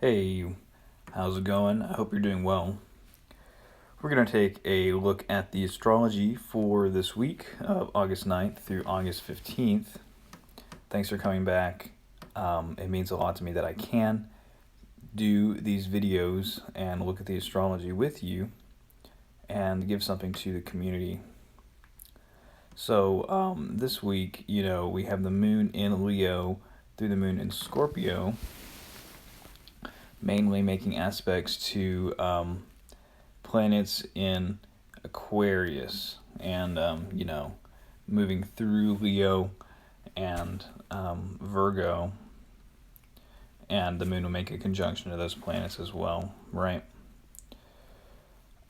Hey, how's it going? I hope you're doing well. We're going to take a look at the astrology for this week of August 9th through August 15th. Thanks for coming back. It means a lot to me that I can do these videos and look at the astrology with you and give something to the community. So this week, we have the moon in Leo through the moon in Scorpio, mainly making aspects to planets in Aquarius and, moving through Leo and Virgo, and the moon will make a conjunction to those planets as well, right?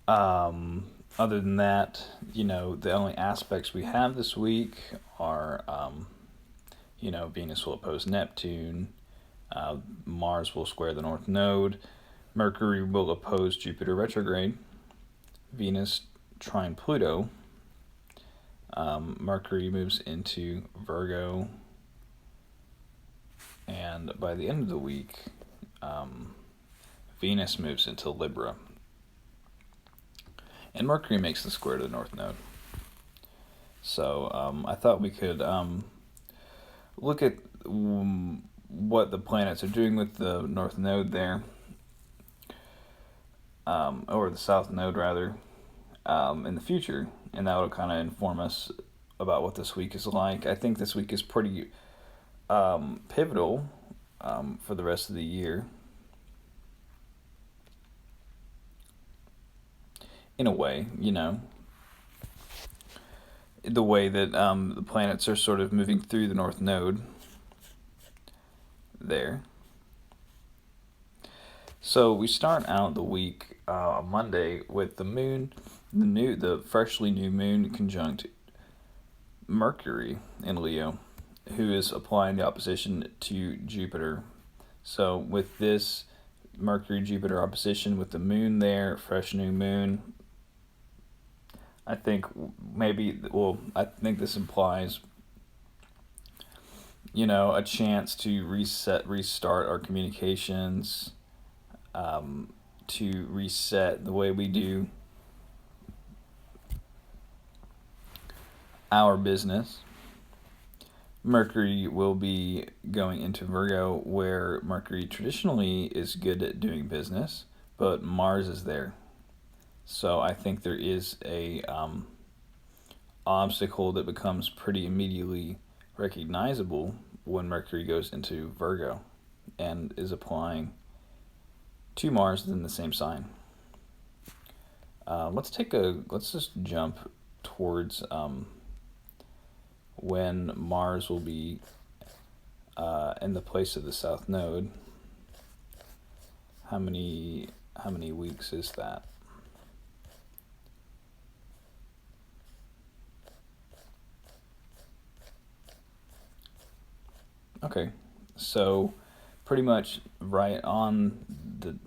Other than that, the only aspects we have this week are, Venus will oppose Neptune, Mars will square the North Node, Mercury will oppose Jupiter retrograde, Venus trine Pluto, Mercury moves into Virgo, and by the end of the week, Venus moves into Libra, and Mercury makes the square to the North Node. So I thought we could look at what the planets are doing with the North Node there, or the South Node rather, in the future, and that will kind of inform us about what this week is like. I think this week is pretty pivotal for the rest of the year, in a way, the way that the planets are sort of moving through the North Node there. So we start out the week on Monday with the moon, the freshly new moon conjunct Mercury in Leo, who is applying the opposition to Jupiter. So with this Mercury-Jupiter opposition with the moon there, fresh new moon, I think this implies, a chance to restart our communications, to reset the way we do our business. Mercury will be going into Virgo, where Mercury traditionally is good at doing business, but Mars is there. So I think there is a obstacle that becomes pretty immediately recognizable when Mercury goes into Virgo and is applying to Mars in the same sign. Let's just jump towards when Mars will be in the place of the South Node. How many weeks is that? Okay, so pretty much right on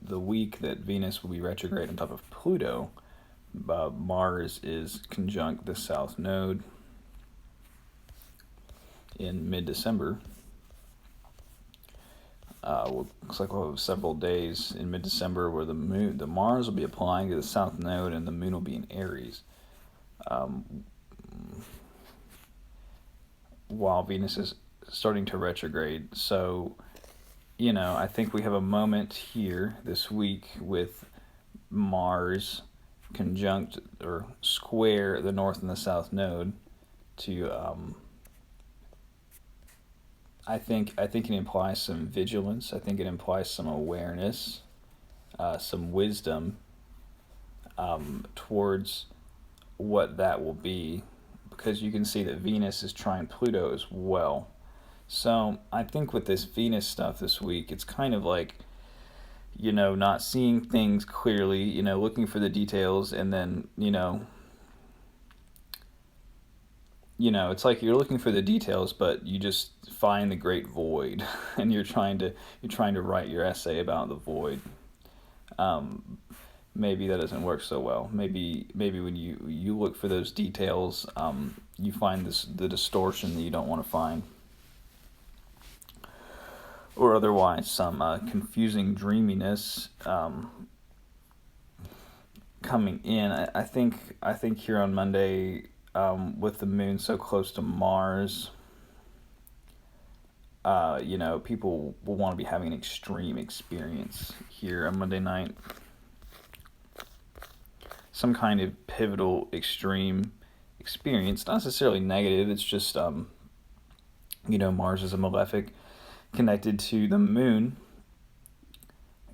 the week that Venus will be retrograde on top of Pluto, Mars is conjunct the South Node in mid-December. Looks like we'll have several days in mid-December where the Mars will be applying to the South Node and the moon will be in Aries, while Venus is starting to retrograde. So, I think we have a moment here this week with Mars conjunct or square the North and the South Node to I think it implies some vigilance. I think it implies some awareness, some wisdom towards what that will be, because you can see that Venus is trine Pluto as well. So I think with this Venus stuff this week, it's kind of like, not seeing things clearly, looking for the details, and then, it's like you're looking for the details, but you just find the great void, and you're trying to write your essay about the void. Maybe that doesn't work so well. Maybe when you look for those details, you find the distortion that you don't want to find. or otherwise some confusing dreaminess coming in. I think here on Monday, with the moon so close to Mars, people will want to be having an extreme experience here on Monday night. Some kind of pivotal extreme experience, not necessarily negative. It's just, Mars is a malefic connected to the moon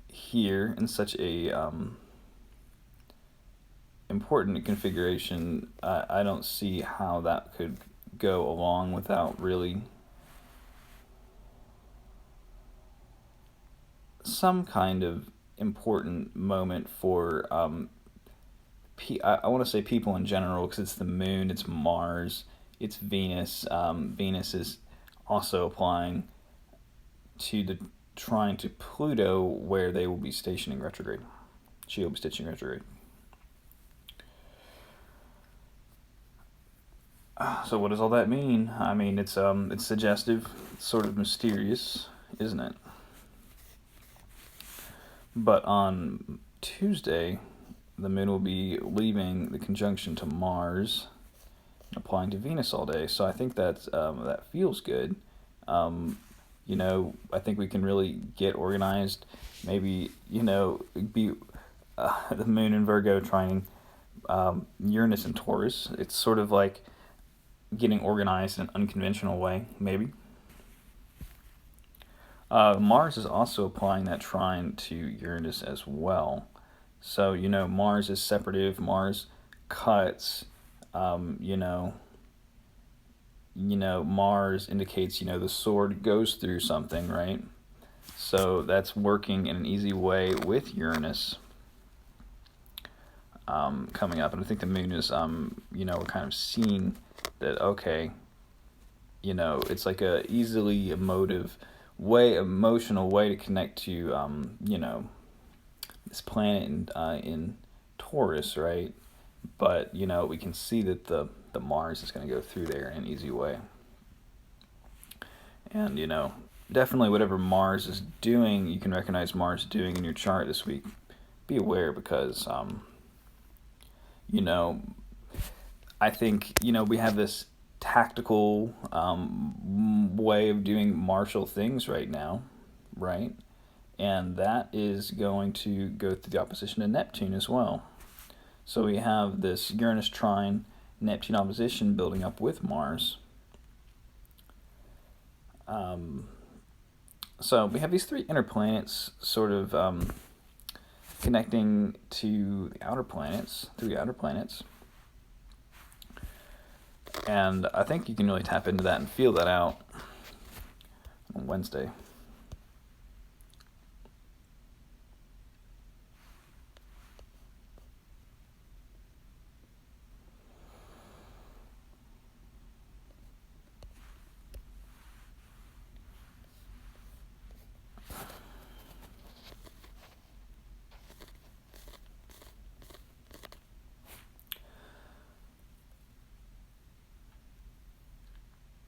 here in such a important configuration. I don't see how that could go along without really some kind of important moment for I want to say people in general, because it's the moon, it's Mars, it's Venus. Venus is also applying to the trine to Pluto, where they will be stationing retrograde. She will be stationing retrograde. So what does all that mean? I mean, it's suggestive, it's sort of mysterious, isn't it? But on Tuesday, the moon will be leaving the conjunction to Mars and applying to Venus all day. So I think that feels good. I think we can really get organized. Maybe, be the moon in Virgo trining Uranus and Taurus. It's sort of like getting organized in an unconventional way, maybe. Mars is also applying that trine to Uranus as well. So, Mars is separative, Mars cuts, Mars indicates, the sword goes through something, right? So that's working in an easy way with Uranus coming up. And I think the moon is, we're kind of seeing that, okay, it's like a easily emotional way to connect to, this planet in Taurus, right? But, we can see that the Mars is going to go through there in an easy way. And, definitely whatever Mars is doing, you can recognize Mars doing in your chart this week. Be aware, because, I think, we have this tactical way of doing martial things right now, right? And that is going to go through the opposition to Neptune as well. So we have this Uranus trine Neptune opposition building up with Mars. So we have these three inner planets sort of connecting to the outer planets, through the outer planets. And I think you can really tap into that and feel that out on Wednesday.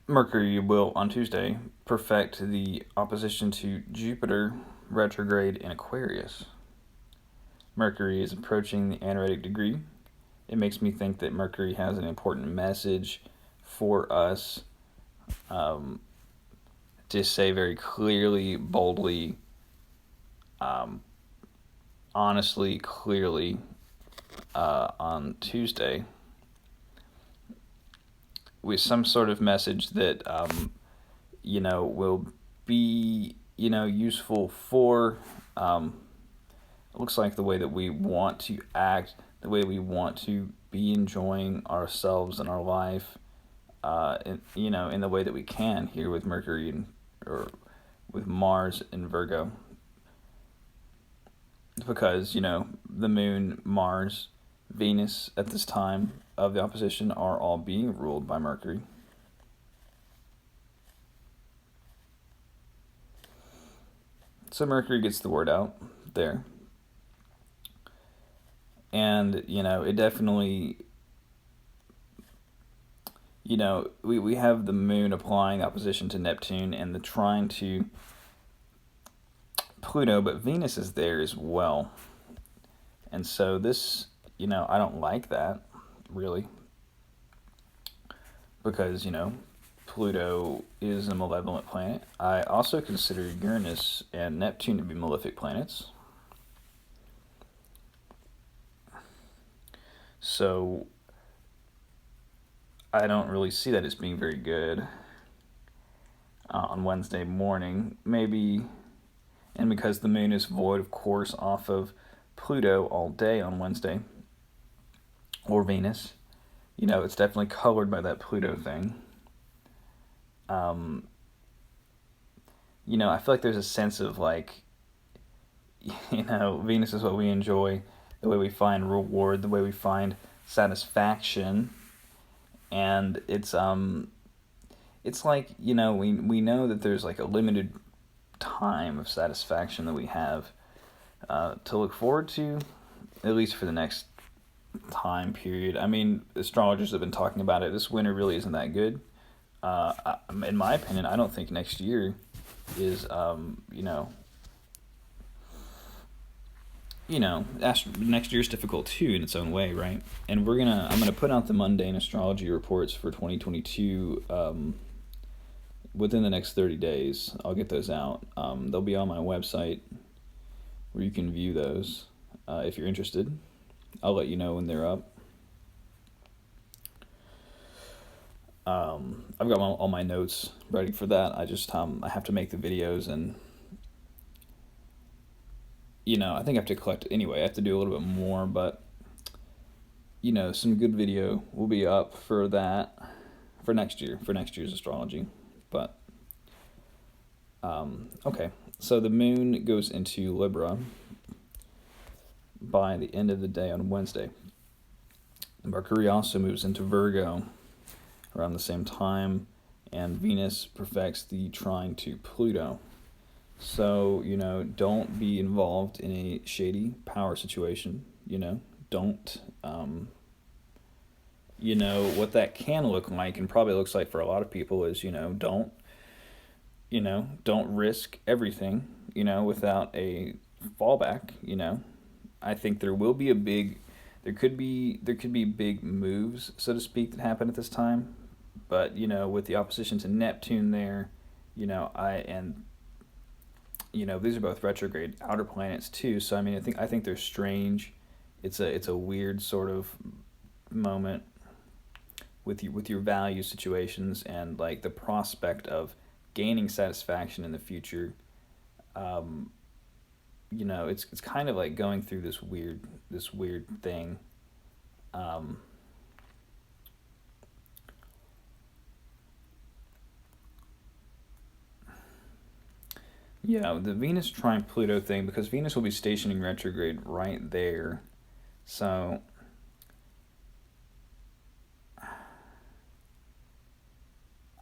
Mercury will, on Tuesday, perfect the opposition to Jupiter retrograde in Aquarius. Mercury is approaching the anaretic degree. It makes me think that Mercury has an important message for us to say very clearly, boldly, honestly, clearly on Tuesday, with some sort of message that will be useful for it looks like the way that we want to act, the way we want to be enjoying ourselves and our life, in the way that we can here with Mercury or with Mars in Virgo, because the moon, Mars, Venus at this time of the opposition are all being ruled by Mercury. So Mercury gets the word out there. And, it definitely, we have the moon applying opposition to Neptune and the trine to Pluto, but Venus is there as well. And so this, I don't like that, really, because, Pluto is a malevolent planet. I also consider Uranus and Neptune to be malefic planets. So I don't really see that as being very good on Wednesday morning. Maybe, and because the moon is void, of course, off of Pluto all day on Wednesday, or Venus, it's definitely colored by that Pluto thing. I feel like there's a sense of Venus is what we enjoy, the way we find reward, the way we find satisfaction, and it's like, we know that there's like a limited time of satisfaction that we have to look forward to, at least for the next time period. I mean, astrologers have been talking about it. This winter really isn't that good. In my opinion, I don't think next year is, next year is difficult too in its own way, right? And I'm gonna put out the Mundane astrology reports for 2022 within the next 30 days. I'll get those out. They'll be on my website where you can view those if you're interested. I'll let you know when they're up. I've got all my notes ready for that. I just I have to make the videos, and I think I have to collect anyway. I have to do a little bit more, but some good video will be up for that for next year's astrology. But okay, so the moon goes into Libra by the end of the day on Wednesday. Mercury also moves into Virgo around the same time, and Venus perfects the trine to Pluto. So, don't be involved in a shady power situation, don't, what that can look like, and probably looks like for a lot of people, is, don't risk everything, without a fallback, I think there could be big moves, so to speak, that happen at this time. But, with the opposition to Neptune there, these are both retrograde outer planets too. So, I think they're strange. It's a weird sort of moment with your value situations, and like the prospect of gaining satisfaction in the future. It's kind of like going through this weird thing. Yeah, the Venus trine Pluto thing, because Venus will be stationing retrograde right there. So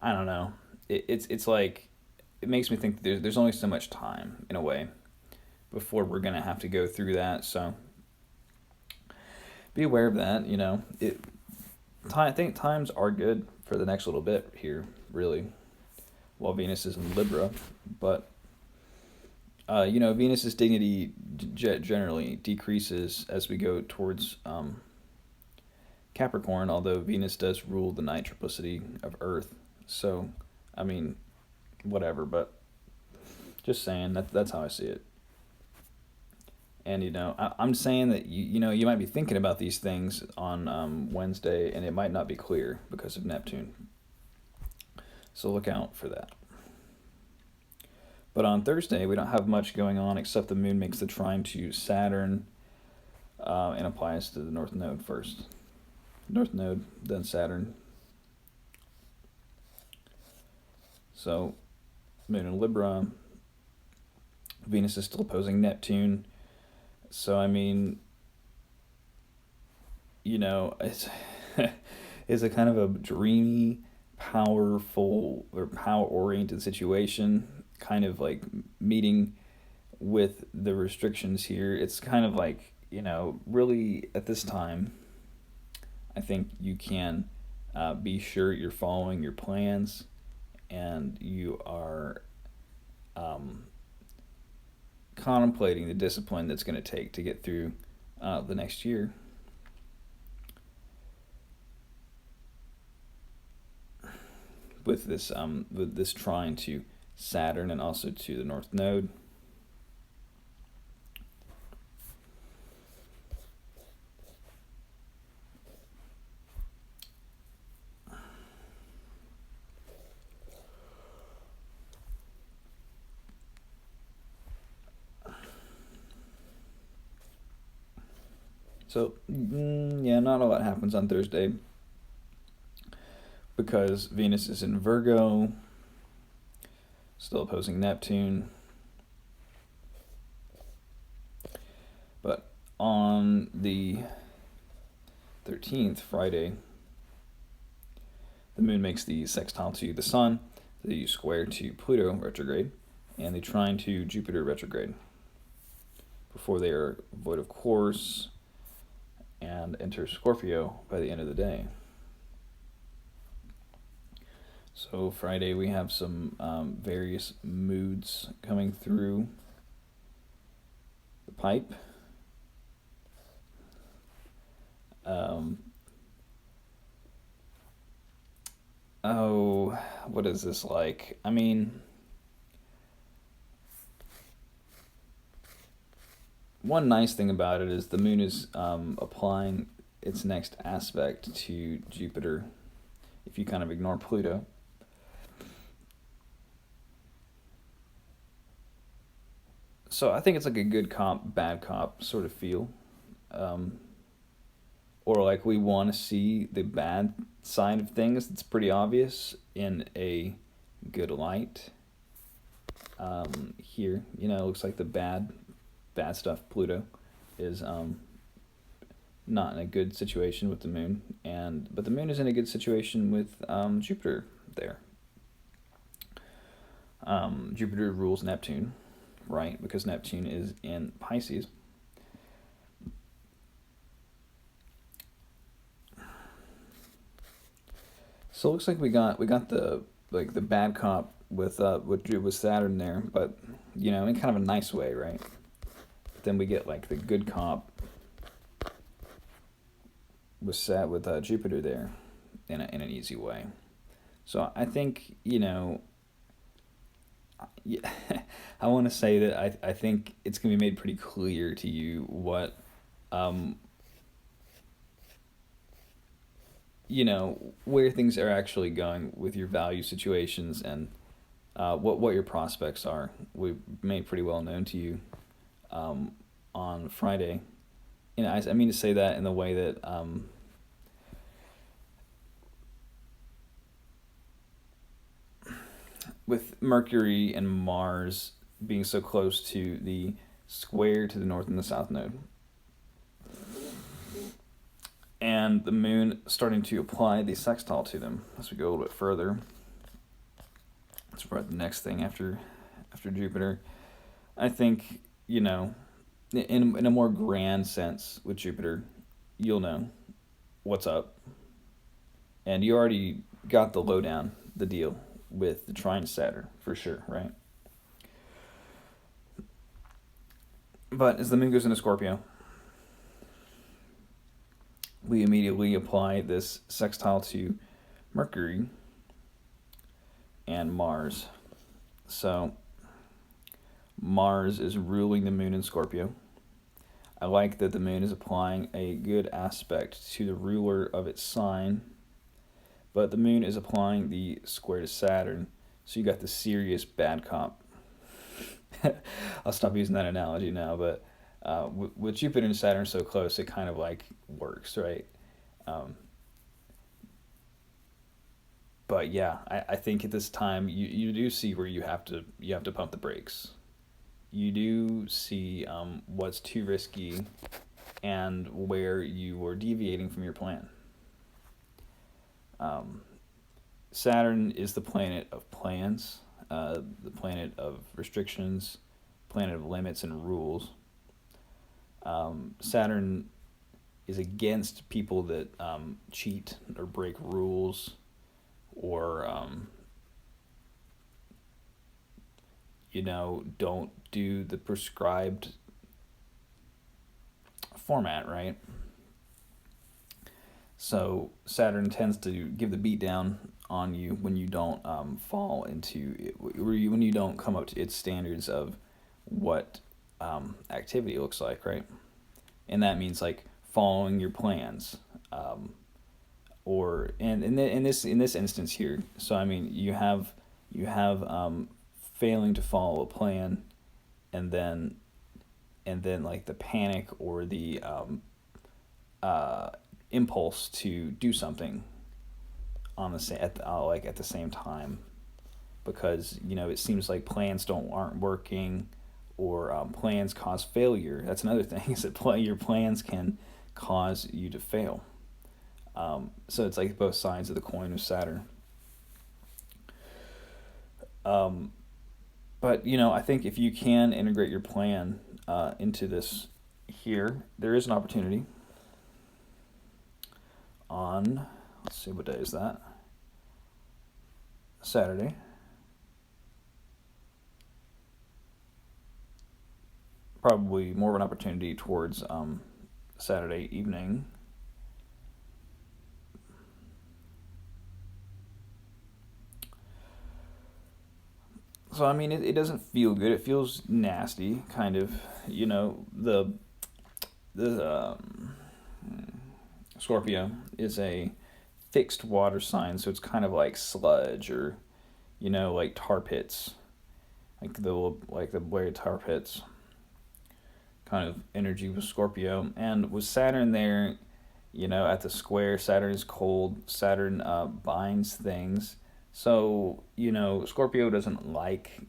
I don't know. It's like, it makes me think that there's only so much time in a way before we're gonna have to go through that. So be aware of that. I think times are good for the next little bit here, really, while Venus is in Libra, but. Venus's dignity generally decreases as we go towards Capricorn, although Venus does rule the night triplicity of Earth. So, whatever, but just saying, that's how I see it. And, I'm saying that, you might be thinking about these things on Wednesday, and it might not be clear because of Neptune. So look out for that. But on Thursday, we don't have much going on except the moon makes the trine to Saturn and applies to the North Node first. North Node, then Saturn. So, moon in Libra. Venus is still opposing Neptune. So, it's, it's a kind of a dreamy, powerful, or power-oriented situation, kind of like meeting with the restrictions here. It's kind of like, really at this time, I think you can be sure you're following your plans, and you are contemplating the discipline that's going to take to get through the next year. With this trine to Saturn and also to the North Node. So, not a lot happens on Thursday because Venus is in Virgo, still opposing Neptune. But on the 13th, Friday, the moon makes the sextile to the sun, the square to Pluto retrograde, and the trine to Jupiter retrograde before they are void of course and enter Scorpio by the end of the day. So Friday we have some various moods coming through the pipe. What is this like? I mean, one nice thing about it is the moon is applying its next aspect to Jupiter, if you kind of ignore Pluto. So I think it's like a good cop, bad cop sort of feel. Or like we want to see the bad side of things that's pretty obvious in a good light. Here, it looks like the bad stuff, Pluto, is not in a good situation with the moon, but the moon is in a good situation with Jupiter there. Jupiter rules Neptune, right? Because Neptune is in Pisces. So it looks like we got the bad cop with Saturn there, but in kind of a nice way, right? Then we get like the good cop with Jupiter there in an easy way. So I think I want to say that I think it's gonna be made pretty clear to you what where things are actually going with your value situations and what your prospects are. We've made pretty well known to you on Friday. I mean to say that in the way that with Mercury and Mars being so close to the square to the North and the South Node, and the moon starting to apply the sextile to them as we go a little bit further. That's probably the next thing after Jupiter. I think, in a more grand sense with Jupiter, you'll know what's up. And you already got the lowdown, the deal with the trine Saturn, for sure, right? But as the moon goes into Scorpio, we immediately apply this sextile to Mercury and Mars. So Mars is ruling the moon in Scorpio. I like that the moon is applying a good aspect to the ruler of its sign, but the moon is applying the square to Saturn, so you got the serious bad cop. I'll stop using that analogy now, but with Jupiter and Saturn so close, it kind of like works, right? But yeah, I think at this time you do see where you have to pump the brakes. You do see what's too risky and where you are deviating from your plan. Saturn is the planet of plans, the planet of restrictions, planet of limits and rules. Saturn is against people that cheat or break rules or don't do the prescribed format, right? So Saturn tends to give the beat down on you when you don't fall into it, when you don't come up to its standards of what activity looks like, right? And that means like following your plans, or and in this instance here. So I mean, you have failing to follow a plan, and then like the panic or the impulse to do something on the same at the same time, because it seems like plans aren't working, or plans cause failure. That's another thing, is that your plans can cause you to fail. So it's like both sides of the coin of Saturn. But I think if you can integrate your plan into this here, there is an opportunity on, let's see, what day is that? Saturday. Probably more of an opportunity towards Saturday evening. So I mean, it doesn't feel good. It feels nasty, kind of. The Scorpio is a fixed water sign, so it's kind of like sludge, or like tar pits, like the Blair tar pits kind of energy with Scorpio. And with Saturn there, at the square, Saturn is cold. Saturn binds things. So Scorpio doesn't like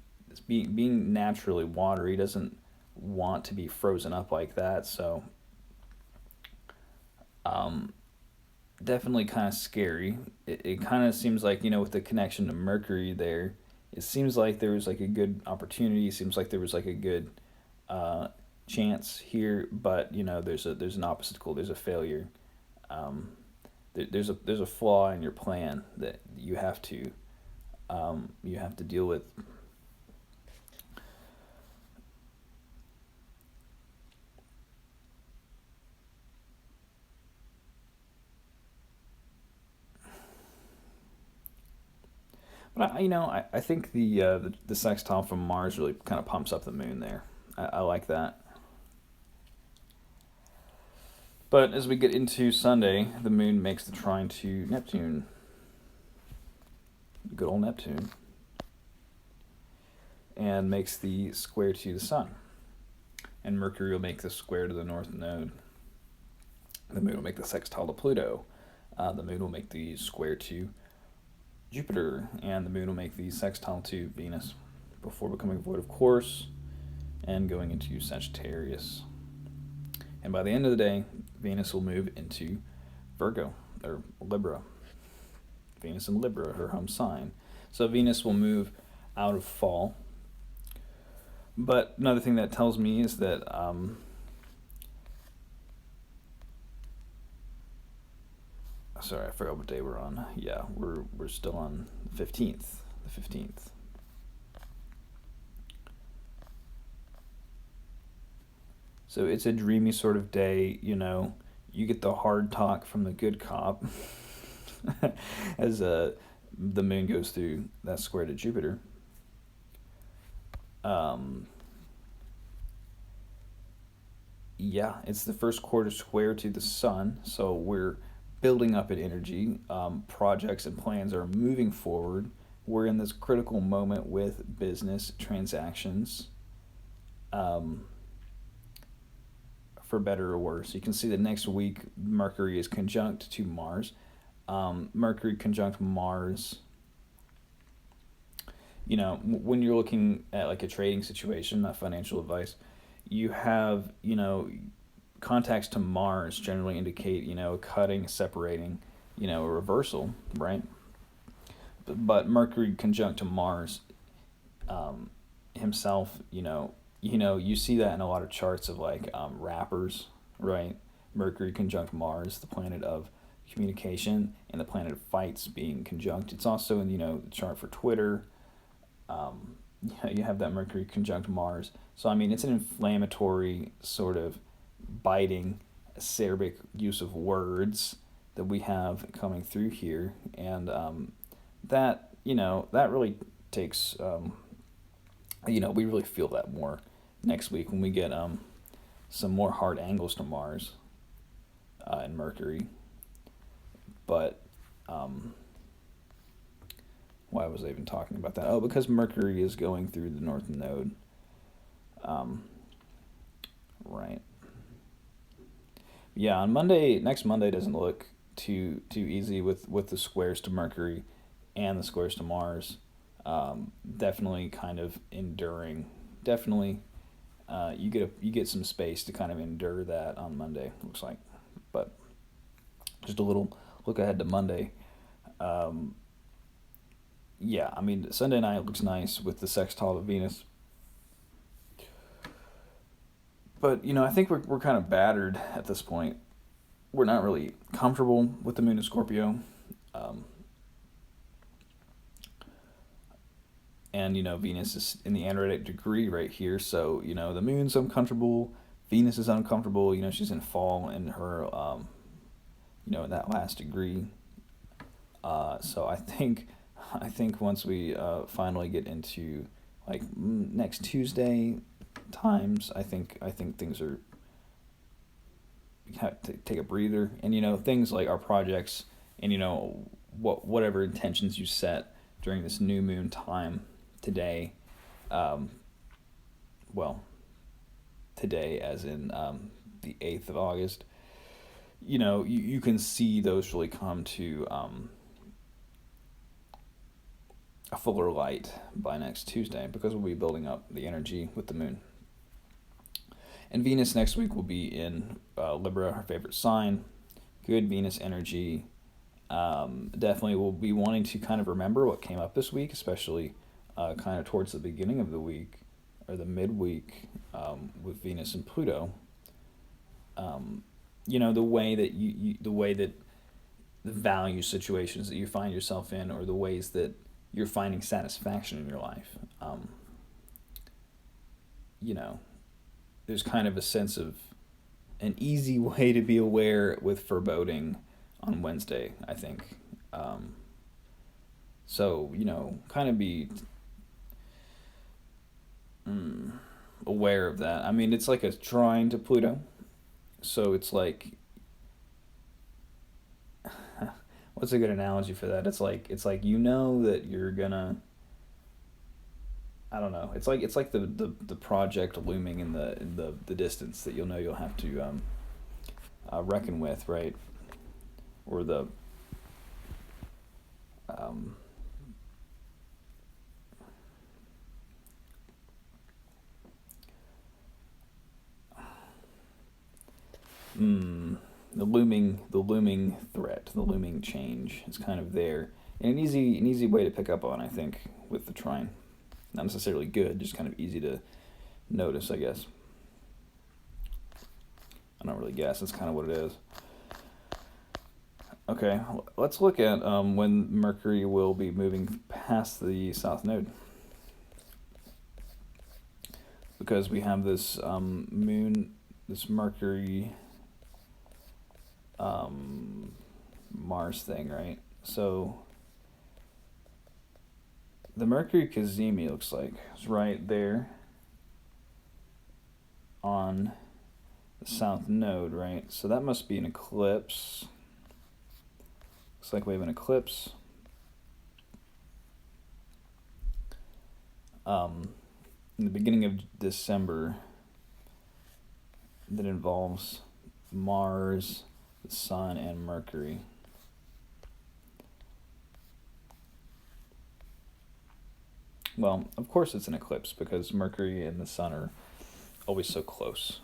being naturally watery. He doesn't want to be frozen up like that. So definitely kind of scary. It kind of seems like, with the connection to Mercury there, it seems like there was like a good opportunity. It seems like there was like a good chance here, but there's an obstacle. There's a failure. There's a flaw in your plan that you have to deal with. But I think the sextile from Mars really kind of pumps up the moon there. I like that. But as we get into Sunday, the moon makes the trine to Neptune. Good old Neptune. And makes the square to the sun. And Mercury will make the square to the north node. The moon will make the sextile to Pluto. The moon will make the square to Jupiter. And the moon will make the sextile to Venus before becoming void of course and going into Sagittarius. And by the end of the day, Venus will move into Virgo, or Libra. Venus in Libra, her home sign. So Venus will move out of fall. But another thing that tells me is that sorry, I forgot what day we're on. Yeah, we're still on the 15th. The 15th. So it's a dreamy sort of day, You get the hard talk from the good cop as the moon goes through that square to Jupiter. Yeah, it's the first quarter square to the sun, so we're building up in energy. Projects and plans are moving forward. We're in this critical moment with business transactions. For better or worse. You can see that next week Mercury is conjunct to Mars. Mercury conjunct Mars, when you're looking at like a trading situation, not financial advice, you have, contacts to Mars generally indicate, cutting, separating, a reversal, right? But Mercury conjunct to Mars himself, you see that in a lot of charts of like rappers, right? Mercury conjunct Mars, the planet of communication, and the planet of fights being conjunct. It's also in the chart for Twitter. you have that Mercury conjunct Mars. So I mean, it's an inflammatory sort of biting, acerbic use of words that we have coming through here, and that that really takes we really feel that more next week when we get some more hard angles to Mars and Mercury. But why was I even talking about that? Oh, because Mercury is going through the North Node. Right. Yeah, on Monday, next Monday doesn't look too easy with the squares to Mercury and the squares to Mars. Definitely kind of enduring. Definitely, you get some space to kind of endure that on Monday. Looks like, but just a little look ahead to Monday. Yeah, I mean Sunday night looks nice with the sextile to Venus, but I think we're kind of battered at this point. We're not really comfortable with the moon in Scorpio. Um, and Venus is in the anaretic degree right here, so the moon's uncomfortable, Venus is uncomfortable. She's in fall in her in that last degree. So I think once we finally get into like next Tuesday times, I think things are have to take a breather, and things like our projects, and whatever intentions you set during this new moon time today, um, well, today as in the 8th of August, you can see those really come to a fuller light by next Tuesday, because we'll be building up the energy with the moon. And Venus next week will be in Libra, her favorite sign. Good Venus energy. Definitely will be wanting to kind of remember what came up this week, especially kind of towards the beginning of the week or the midweek with Venus and Pluto. The way that the value situations that you find yourself in, or the ways that you're finding satisfaction in your life. There's kind of a sense of an easy way to be aware with foreboding on Wednesday, I think. So, kind of be aware of that. I mean, it's like a trine to Pluto. So it's like, what's a good analogy for that? It's like that you're gonna, I don't know. It's like the project looming in the distance that you'll have to reckon with, right? Or the um, the looming threat, the looming change is kind of there, and an easy way to pick up on, I think, with the trine. Not necessarily good, just kind of easy to notice, I guess. I don't really guess. That's kind of what it is. Okay, let's look at when Mercury will be moving past the South Node. Because we have this moon, this Mercury Mars thing, right? So the Mercury Cazimi looks like is right there on the South Node, right? So that must be an eclipse. Looks like we have an eclipse. In the beginning of December that involves Mars, the Sun, and Mercury. Well, of course it's an eclipse because Mercury and the Sun are always so close.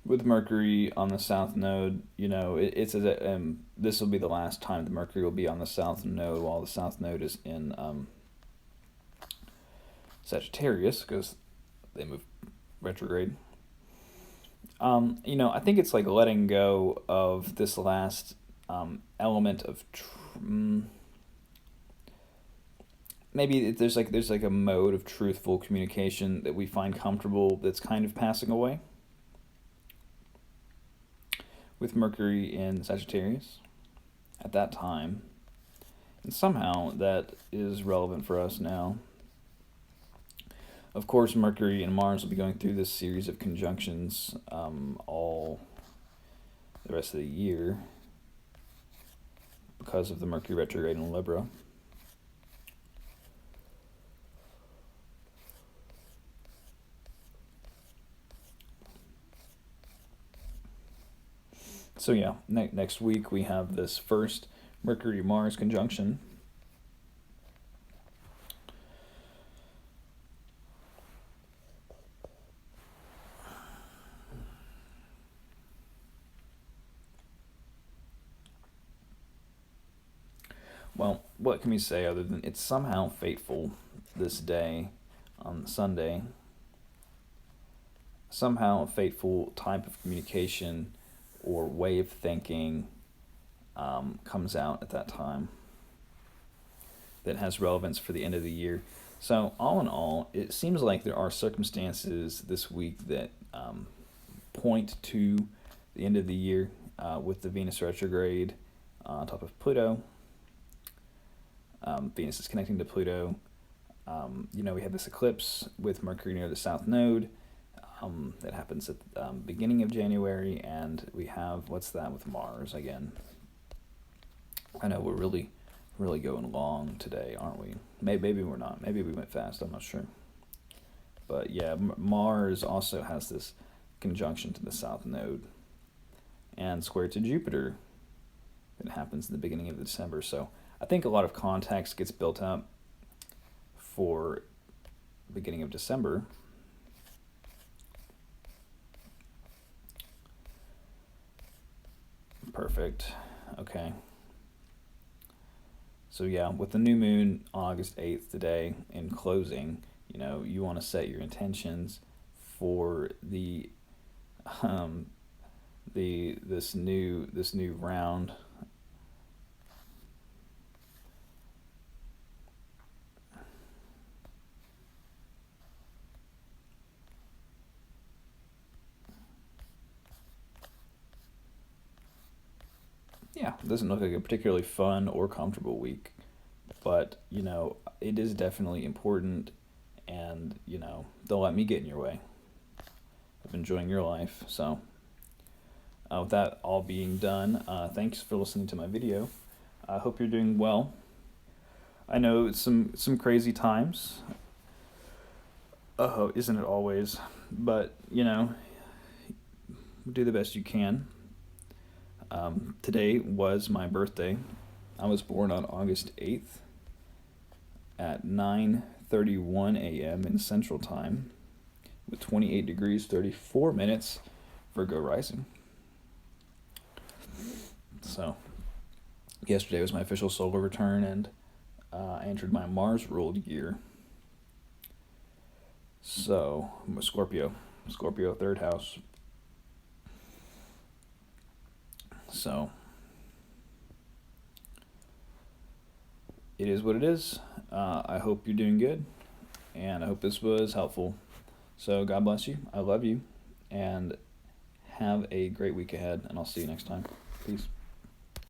with Mercury on the south node, it's as this will be the last time the Mercury will be on the south node while the south node is in Sagittarius, because they move retrograde. I think it's like letting go of this last element of maybe there's like a mode of truthful communication that we find comfortable that's kind of passing away with Mercury in Sagittarius at that time, and somehow that is relevant for us now. Of course, Mercury and Mars will be going through this series of conjunctions all the rest of the year because of the Mercury retrograde in Libra. So yeah, next week we have this first Mercury-Mars conjunction. Well, what can we say other than it's somehow fateful this day on Sunday? Somehow a fateful type of communication or way of thinking comes out at that time that has relevance for the end of the year. So all in all, it seems like there are circumstances this week that point to the end of the year with the Venus retrograde on top of Pluto. Venus is connecting to Pluto. We have this eclipse with Mercury near the south node. That happens at the beginning of January, and we have, what's that with Mars again? I know we're really going long today, aren't we? Maybe we're not. Maybe we went fast, I'm not sure. But yeah, Mars also has this conjunction to the south node and square to Jupiter that happens in the beginning of December. So I think a lot of context gets built up for beginning of December. Perfect. Okay. So yeah, with the new moon on August 8th today, in closing, you want to set your intentions for this new round. Yeah, it doesn't look like a particularly fun or comfortable week, but it is definitely important, and don't let me get in your way of enjoying your life. So with that all being done, thanks for listening to my video. I hope you're doing well. I know it's some crazy times. Oh, isn't it always? But do the best you can. Today was my birthday. I was born on August 8th at 9:31 a.m. in Central Time with 28 degrees 34 minutes Virgo rising. So yesterday was my official solar return, and I entered my Mars ruled year. So I'm a Scorpio, third house. So it is what it is. I hope you're doing good, and I hope this was helpful. So God bless you. I love you, and have a great week ahead, and I'll see you next time. Peace.